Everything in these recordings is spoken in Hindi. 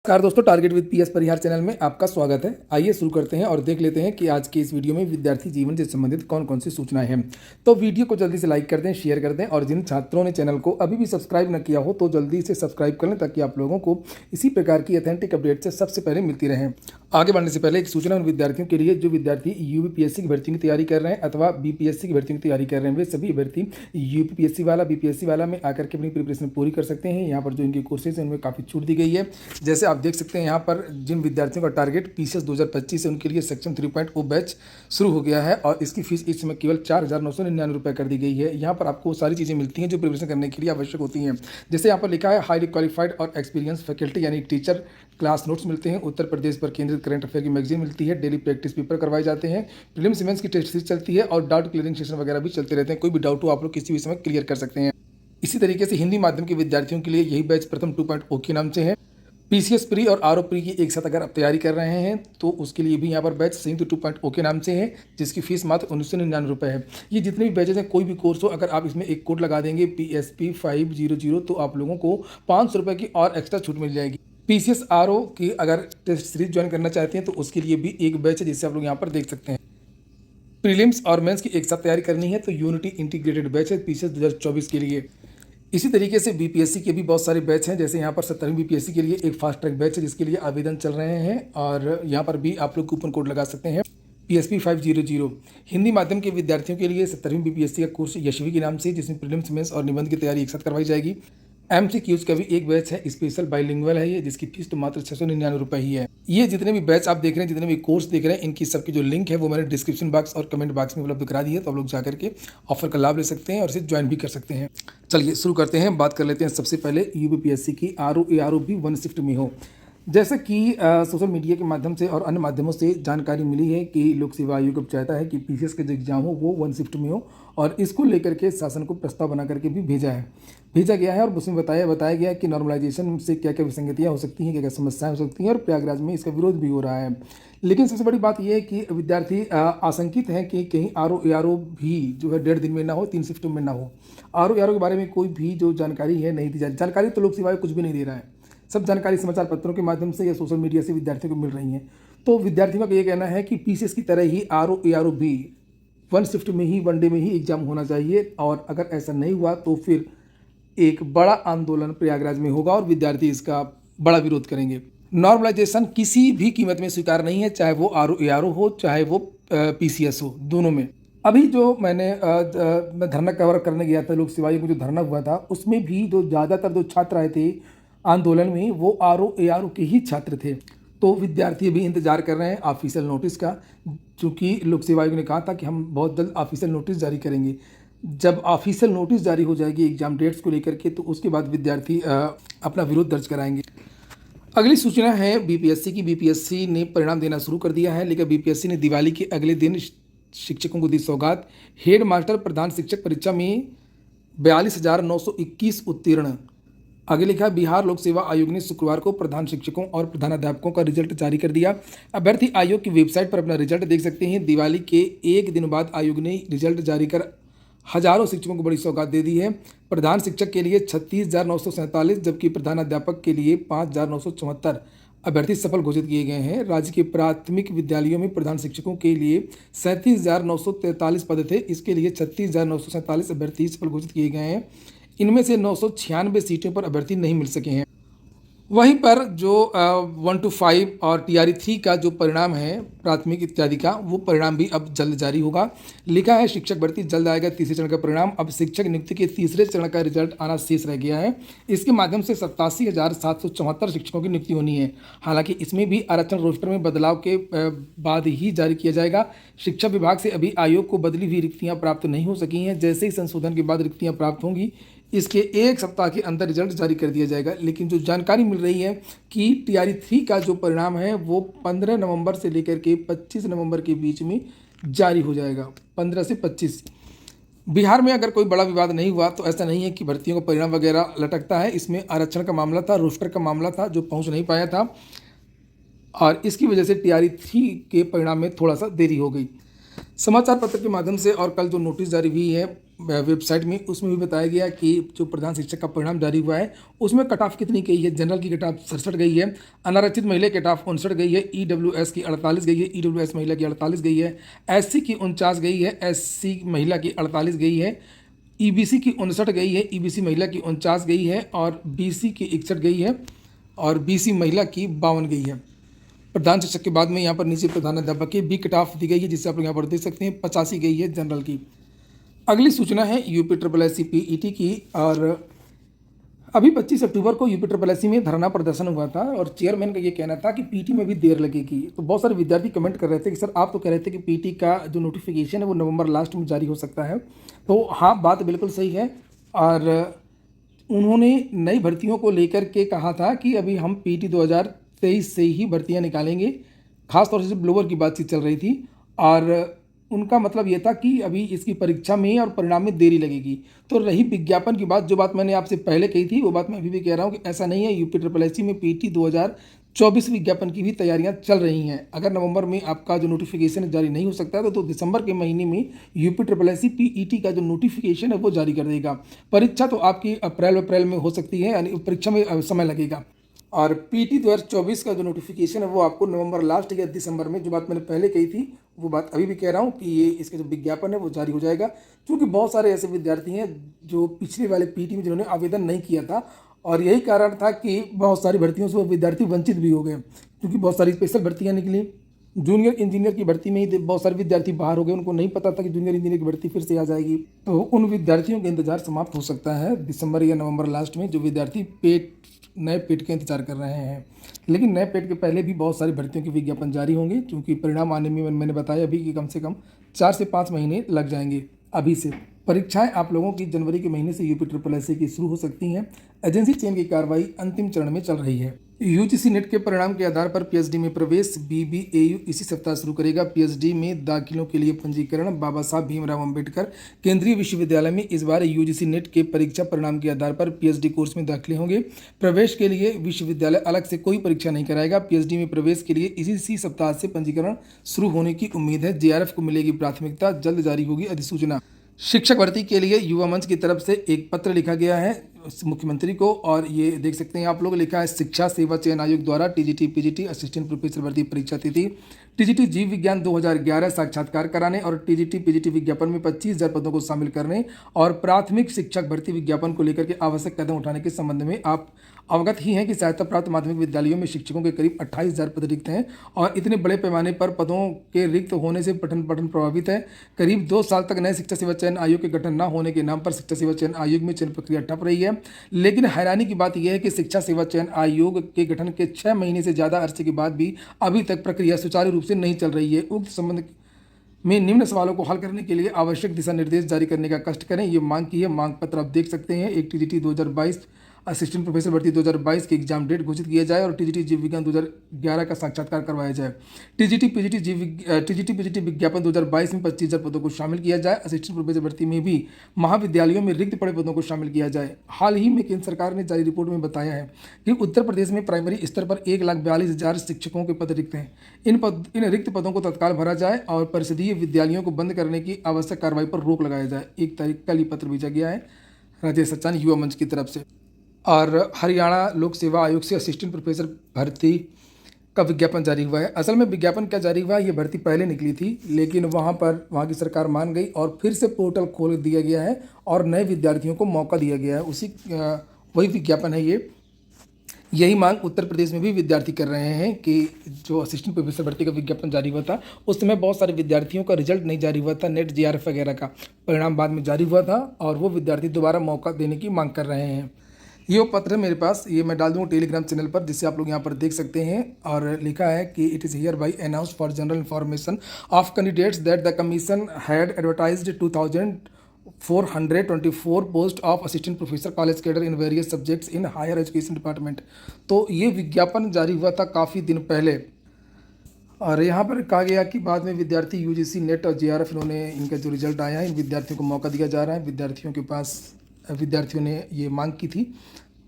नमस्कार दोस्तों, target with PS Parihar channel में आपका स्वागत है। आइए शुरू करते हैं और देख लेते हैं कि आज के इस वीडियो में विद्यार्थी जीवन से संबंधित कौन कौन सी सूचनाएं हैं। तो वीडियो को जल्दी से लाइक कर दें, शेयर कर दें और जिन छात्रों ने चैनल को अभी भी सब्सक्राइब न किया हो तो जल्दी से सब्सक्राइब कर लें ताकि आप लोगों को इसी प्रकार की ऑथेंटिक अपडेट से सबसे पहले मिलती रहें। आगे बढ़ने से पहले एक सूचना उन विद्यार्थियों के लिए जो विद्यार्थी यूपीपीएससी की भर्ती की तैयारी कर रहे हैं अथवा बीपीएससी की भर्ती की तैयारी कर रहे हैं। वे सभी अभ्यर्थी यूपीपीएससी वाला बीपीएससी वाला में आकर के अपनी प्रिपरेशन पूरी कर सकते हैं। यहाँ पर जो इनके कोर्सेज हैं उनमें काफ़ी छूट दी गई है। जैसे आप देख सकते हैं यहाँ पर जिन विद्यार्थियों का टारगेट पीसीएस 2025 है उनके लिए सेक्शन 3.0 बैच शुरू हो गया है और इसकी फीस इस समय केवल 4,999 रुपये कर दी गई है। यहाँ पर आपको सारी चीज़ें मिलती हैं जो प्रिपरेशन करने के लिए आवश्यक होती हैं। जैसे यहाँ पर लिखा है हाईली क्वालिफाइड और एक्सपीरियंस फैकल्टी यानी टीचर, क्लास नोट्स मिलते हैं, उत्तर प्रदेश पर केंद्रित करंट अफेयर की मैगजीन मिलती है, डेली प्रैक्टिस पेपर करवाए जाते हैं, प्रीलिम्स मेंस की टेस्ट सीरीज चलती है और डाउट क्लियरिंग सेशन वगैरह भी चलते रहते हैं। कोई भी डाउट हो आप लोग किसी भी समय क्लियर कर सकते हैं। इसी तरीके से हिंदी माध्यम के विद्यार्थियों के लिए यही बैच प्रथम 2.0 के नाम से है। पीसीएस प्री और आरओ प्री की एक साथ अगर आप तैयारी कर रहे हैं तो उसके लिए भी यहाँ पर बैच संयुक्त 2.0 के नाम से है जिसकी फीस मात्र 1999 रुपये है। ये जितने भी बैचेज हैं कोई भी कोर्स हो अगर आप इसमें एक कोड लगा देंगे PSP 500 तो आप लोगों को 500 रुपये की और एक्स्ट्रा छूट मिल जाएगी। पीसीएस आरओ की अगर टेस्ट सीरीज ज्वाइन करना चाहते हैं तो उसके लिए भी एक बैच है जिससे आप लोग यहाँ पर देख सकते हैं। प्रीलिम्स और मेंस की एक साथ तैयारी करनी है तो यूनिटी इंटीग्रेटेड बैच है पीसीएस 2024 के लिए। इसी तरीके से बीपीएससी के भी बहुत सारे बैच हैं। जैसे यहाँ पर 17वीं बीपीएससी के लिए एक फास्ट ट्रैक बैच है जिसके लिए आवेदन चल रहे हैं और यहाँ पर भी आप लोग कूपन कोड लगा सकते हैं PSP 500। हिंदी माध्यम के विद्यार्थियों के लिए 17वीं बीपीएससी का कोर्स यशवी के नाम से जिसमें प्रीलिम्स मेंस और निबंध की तैयारी एक साथ करवाई जाएगी। MCQs का भी एक बैच है, स्पेशल बाइलिंगुअल है ये, जिसकी फीस तो मात्र 699 रुपये ही है। ये जितने भी बैच आप देख रहे हैं, जितने भी कोर्स देख रहे हैं, इनकी सबकी जो लिंक है वो मैंने डिस्क्रिप्शन बॉक्स और कमेंट बॉक्स में उपलब्ध करा दी है, तो आप लोग जाकर के ऑफर का लाभ ले सकते हैं और इसे ज्वाइन भी कर सकते हैं। चलिए शुरू करते हैं। बात कर लेते हैं सबसे पहले यूपीपीएससी की आरओ एआरओ भी 1 शिफ्ट में हो। जैसा कि सोशल मीडिया के माध्यम से और अन्य माध्यमों से जानकारी मिली है कि लोक सेवा आयोग अब चाहता है कि पीसीएस के जो एग्जाम हो वो 1 शिफ्ट में हो और इसको लेकर के शासन को प्रस्ताव बना करके भी भेजा गया है और उसमें बताया गया कि नॉर्मलाइजेशन से क्या क्या विसंगतियाँ हो सकती हैं, क्या क्या समस्याएं हो सकती हैं और प्रयागराज में इसका विरोध भी हो रहा है। लेकिन सबसे बड़ी बात यह है कि विद्यार्थी आशंकित हैं कि कहीं आरओ एआरओ भी जो है 1.5 दिन में ना हो, 3 शिफ्टों में ना हो। आरओ एआरओ के बारे में कोई भी जो जानकारी है नहीं दी जा रही। जानकारी तो लोक सेवा आयोग कुछ भी नहीं दे रहा है, सब जानकारी समाचार पत्रों के माध्यम से या सोशल मीडिया से विद्यार्थियों को मिल रही हैं। तो विद्यार्थियों का ये कहना है कि पीसीएस की तरह ही आरओ एआरओ भी 1 शिफ्ट में ही, 1 डे में ही एग्जाम होना चाहिए और अगर ऐसा नहीं हुआ तो फिर एक बड़ा आंदोलन प्रयागराज में होगा और विद्यार्थी इसका बड़ा विरोध करेंगे। नॉर्मलाइजेशन किसी भी कीमत में स्वीकार नहीं है, चाहे वो आरओ एआरओ हो चाहे वो पीसीएस हो, दोनों में। अभी जो मैं धरना कवर करने गया था लोक सेवा आयोग में जो धरना हुआ था उसमें भी जो ज़्यादातर जो छात्र आए थे आंदोलन में वो आरओ एआरओ के ही छात्र थे। तो विद्यार्थी भी इंतजार कर रहे हैं ऑफिशियल नोटिस का, चूँकि लोक सेवा आयोग ने कहा था कि हम बहुत जल्द ऑफिशियल नोटिस जारी करेंगे। जब ऑफिशियल नोटिस जारी हो जाएगी एग्जाम डेट्स को लेकर के तो उसके बाद विद्यार्थी अपना विरोध दर्ज कराएंगे। अगली सूचना है बीपीएससी की। बीपीएससी ने परिणाम देना शुरू कर दिया है, लेकिन बीपीएससी ने दिवाली के अगले दिन शिक्षकों को दी सौगात। हेड मास्टर प्रधान शिक्षक परीक्षा में 42,921 उत्तीर्ण। आगे लिखा बिहार लोक सेवा आयोग ने शुक्रवार को प्रधान शिक्षकों और प्रधानाध्यापकों का रिजल्ट जारी कर दिया। अभ्यर्थी आयोग की वेबसाइट पर अपना रिजल्ट देख सकते हैं। दिवाली के एक दिन बाद आयोग ने रिजल्ट जारी कर हजारों शिक्षकों को बड़ी सौगात दे दी है। प्रधान शिक्षक के लिए 36,947 जबकि प्रधानाध्यापक के लिए 5,974 अभ्यर्थी सफल घोषित किए गए हैं। राज्य के प्राथमिक विद्यालयों में प्रधान शिक्षकों के लिए 37,943 पद थे, इसके लिए 36,947 अभ्यर्थी सफल घोषित किए गए हैं। इनमें से 996 सीटों पर अभ्यर्थी नहीं मिल सके हैं। वहीं पर जो 1 to 5 और TRE 3 का जो परिणाम है प्राथमिक इत्यादि का, वो परिणाम भी अब जल्द जारी होगा। लिखा है शिक्षक भर्ती जल्द आएगा तीसरे चरण का परिणाम। अब शिक्षक नियुक्ति के तीसरे चरण का रिजल्ट आना शेष रह गया है। इसके माध्यम से 87,774 शिक्षकों की नियुक्ति होनी है। हालांकि इसमें भी आरक्षण रोस्टर में बदलाव के बाद ही जारी किया जाएगा। शिक्षा विभाग से अभी आयोग को बदली हुई रिक्तियाँ प्राप्त नहीं हो सकी हैं। जैसे ही संशोधन के बाद रिक्तियाँ प्राप्त होंगी इसके एक सप्ताह के अंदर रिजल्ट जारी कर दिया जाएगा। लेकिन जो जानकारी मिल रही है कि TRE 3 का जो परिणाम है वो 15 नवंबर से लेकर के 25 नवंबर के बीच में जारी हो जाएगा। 15 से 25। बिहार में अगर कोई बड़ा विवाद नहीं हुआ तो ऐसा नहीं है कि भर्तियों का परिणाम वगैरह लटकता है। इसमें आरक्षण का मामला था, रोस्टर का मामला था जो पहुँच नहीं पाया था और इसकी वजह से TRE 3 के परिणाम में थोड़ा सा देरी हो गई। समाचार पत्र के माध्यम से और कल जो नोटिस जारी हुई है वेबसाइट में, उसमें भी बताया गया कि जो प्रधान शिक्षक का परिणाम जारी हुआ है उसमें कट ऑफ कितनी गई है। जनरल की कट ऑफ 67 गई है, अनारक्षित महिला की कट ऑफ 59 गई है, ईडब्ल्यूएस की 48 गई है, ईडब्ल्यूएस महिला की 48 गई है, एससी की 49 गई है, एससी महिला की 48 गई है, ईबीसी की 59 गई है, ईबीसी महिला की 49 गई है, और बीसी की 61 गई है, और बीसी महिला की 52 गई है। प्रधान शिक्षक के बाद में यहाँ पर नीचे प्रधानाध्यापक की भी कट ऑफ दी गई है, जिससे आप लोग यहाँ पर देख सकते हैं 85 गई है जनरल की। अगली सूचना है UP triple S C PET की। और अभी 25 अक्टूबर को यूपी ट्रिपल एस सी में धरना प्रदर्शन हुआ था और चेयरमैन का ये कहना था कि पीटी में भी देर लगेगी। तो बहुत सारे विद्यार्थी कमेंट कर रहे थे कि सर आप तो कह रहे थे कि पीटी का जो नोटिफिकेशन है वो नवंबर लास्ट में जारी हो सकता है। तो हाँ, बात बिल्कुल सही है। और उन्होंने नई भर्तियों को लेकर के कहा था कि अभी हम पीटी 2023 से ही भर्तियां निकालेंगे। खासतौर से ब्लोअर की बातचीत चल रही थी और उनका मतलब ये था कि अभी इसकी परीक्षा में और परिणाम में देरी लगेगी। तो रही विज्ञापन की बात, जो बात मैंने आपसे पहले कही थी वो बात मैं अभी भी कह रहा हूँ कि ऐसा नहीं है। यूपी ट्रिपल एस सी में पीटी 2024 विज्ञापन की भी तैयारियां चल रही हैं। अगर नवंबर में आपका जो नोटिफिकेशन जारी नहीं हो सकता है तो दिसंबर के महीने में UP triple S C PET का जो नोटिफिकेशन है वो जारी कर देगा। परीक्षा तो आपकी अप्रैल में हो सकती है, यानी परीक्षा में समय लगेगा। और पीटी 2024 का जो नोटिफिकेशन है वो आपको नवंबर लास्ट या दिसंबर में, जो बात मैंने पहले कही थी वो बात अभी भी कह रहा हूँ कि ये इसका जो विज्ञापन है वो जारी हो जाएगा। क्योंकि बहुत सारे ऐसे विद्यार्थी हैं जो पिछले वाले पीटी में जिन्होंने आवेदन नहीं किया था, और यही कारण था कि बहुत सारी भर्तियों से वो विद्यार्थी वंचित भी हो गए। क्योंकि बहुत सारी स्पेशल भर्तियाँ निकली, जूनियर इंजीनियर की भर्ती में ही बहुत सारे विद्यार्थी बाहर हो गए, उनको नहीं पता था कि जूनियर इंजीनियर की भर्ती फिर से आ जाएगी। तो उन विद्यार्थियों का इंतजार समाप्त हो सकता है दिसंबर या नवंबर लास्ट में, जो विद्यार्थी नए पेट का इंतजार कर रहे हैं। लेकिन नए पेट के पहले भी बहुत सारी भर्तियों के विज्ञापन जारी होंगे, क्योंकि परिणाम आने में मैंने बताया अभी कि कम से कम 4 से 5 महीने लग जाएंगे अभी से। परीक्षाएं आप लोगों की जनवरी के महीने से यूपी ट्रिपल एस सी की शुरू हो सकती हैं। एजेंसी चयन की कार्रवाई अंतिम चरण में चल रही है। यूजीसी नेट के परिणाम के आधार पर पीएचडी में प्रवेश बीबीएयू इसी सप्ताह शुरू करेगा। पीएचडी में दाखिलों के लिए पंजीकरण बाबा साहब भीमराव अंबेडकर केंद्रीय विश्वविद्यालय में इस बार यूजीसी नेट के परीक्षा परिणाम के आधार पर पीएचडी कोर्स में दाखिले होंगे। प्रवेश के लिए विश्वविद्यालय अलग से कोई परीक्षा नहीं कराएगा। पीएचडी में प्रवेश के लिए इसी सप्ताह से पंजीकरण शुरू होने की उम्मीद है। जेआरएफ को मिलेगी प्राथमिकता, जल्द जारी होगी अधिसूचना। शिक्षक भर्ती के लिए युवा मंच की तरफ से एक पत्र लिखा गया है मुख्यमंत्री को, और ये देख सकते हैं आप लोग, लिखा है शिक्षा सेवा चयन आयोग द्वारा टीजीटी पीजीटी असिस्टेंट प्रोफेसर भर्ती परीक्षा तिथि। टीजीटी जीव विज्ञान 2011 साक्षात्कार कराने और टीजीटी पीजीटी विज्ञापन में 25,000 पदों को शामिल करने और प्राथमिक शिक्षक भर्ती विज्ञापन को लेकर के आवश्यक कदम उठाने के संबंध में आप अवगत ही हैं कि सहायता प्राप्त माध्यमिक विद्यालयों में शिक्षकों के करीब 28,000 पद रिक्त हैं और इतने बड़े पैमाने पर पदों के रिक्त होने से पठन प्रभावित है। करीब 2 साल तक नए शिक्षा सेवा चयन आयोग के गठन न होने के नाम पर शिक्षा सेवा चयन आयोग में चयन प्रक्रिया ठप रही है। लेकिन हैरानी की बात यह है कि शिक्षा सेवा चयन आयोग के गठन के 6 महीने से ज़्यादा अरसे के बाद भी अभी तक प्रक्रिया सुचारू रूप से नहीं चल रही है। उक्त संबंध में निम्न सवालों को हल करने के लिए आवश्यक दिशा निर्देश जारी करने का कष्ट करें, ये मांग की है। मांग पत्र आप देख सकते हैं। एक टीजीटी 2022 असिस्टेंट प्रोफेसर भर्ती 2022 की एग्जाम डेट घोषित किया जाए और टीजीटी जीव विज्ञान 2011 का साक्षात्कार करवाया जाए। टीजीटी पीजीटी विज्ञापन 2022 में 25,000 पदों को शामिल किया जाए। असिस्टेंट प्रोफेसर भर्ती में भी महाविद्यालयों में रिक्त पड़े पदों को शामिल किया जाए। हाल ही में केंद्र सरकार ने जारी रिपोर्ट में बताया है कि उत्तर प्रदेश में प्राइमरी स्तर पर 1,42,000 शिक्षकों के पद रिक्त हैं। इन रिक्त पदों को तत्काल भरा जाए और परिषदीय विद्यालयों को बंद करने की आवश्यक कार्रवाई पर रोक लगाया जाए। 1 तारीख कल ही पत्र भेजा गया है राजेश सचान युवा मंच की तरफ से। और हरियाणा लोक सेवा आयोग से असिस्टेंट प्रोफेसर भर्ती का विज्ञापन जारी हुआ है। असल में विज्ञापन क्या जारी हुआ है, ये भर्ती पहले निकली थी, लेकिन वहाँ की सरकार मान गई और फिर से पोर्टल खोल दिया गया है और नए विद्यार्थियों को मौका दिया गया है। वही विज्ञापन है ये। यही मांग उत्तर प्रदेश में भी विद्यार्थी कर रहे हैं कि जो असिस्टेंट प्रोफेसर भर्ती का विज्ञापन जारी हुआ था उस समय बहुत सारे विद्यार्थियों का रिजल्ट नहीं जारी हुआ था, नेट जेआरएफ वगैरह का परिणाम बाद में जारी हुआ था और वो विद्यार्थी दोबारा मौका देने की मांग कर रहे हैं। ये वो पत्र है मेरे पास, ये मैं डाल दूँगा टेलीग्राम चैनल पर, जिससे आप लोग यहाँ पर देख सकते हैं। और लिखा है कि it is hereby announce for general information of candidates that the commission had advertised 2,424 post of assistant professor college cadre in various subjects in higher education department. तो ये विज्ञापन जारी हुआ था काफ़ी दिन पहले और यहाँ पर कहा गया कि बाद में विद्यार्थी यूजीसी नेट और जेआरएफ इन्होंने इनका जो रिजल्ट आया है इन विद्यार्थियों को मौका दिया जा रहा है। विद्यार्थियों ने ये मांग की थी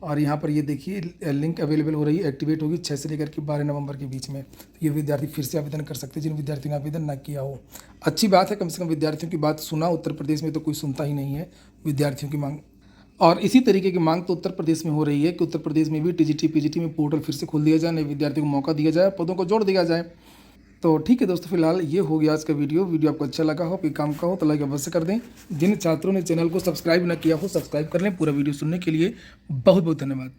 और यहाँ पर ये देखिए लिंक अवेलेबल हो रही है, एक्टिवेट होगी 6 से लेकर के 12 नवंबर के बीच में। तो ये विद्यार्थी फिर से आवेदन कर सकते हैं जिन विद्यार्थियों ने आवेदन ना किया हो। अच्छी बात है, कम से कम विद्यार्थियों की बात सुना। उत्तर प्रदेश में तो कोई सुनता ही नहीं है विद्यार्थियों की मांग। और इसी तरीके की मांग तो उत्तर प्रदेश में हो रही है कि उत्तर प्रदेश में भी टीजीटी पीजीटी में पोर्टल फिर से खोल दिया जाए, नए विद्यार्थियों को मौका दिया जाए, पदों को जोड़ दिया जाए। तो ठीक है दोस्तों, फिलहाल ये हो गया आज का वीडियो आपको अच्छा लगा हो, कोई काम का हो तो लाइक अवश्य कर दें। जिन छात्रों ने चैनल को सब्सक्राइब ना किया हो सब्सक्राइब कर लें। पूरा वीडियो सुनने के लिए बहुत बहुत धन्यवाद।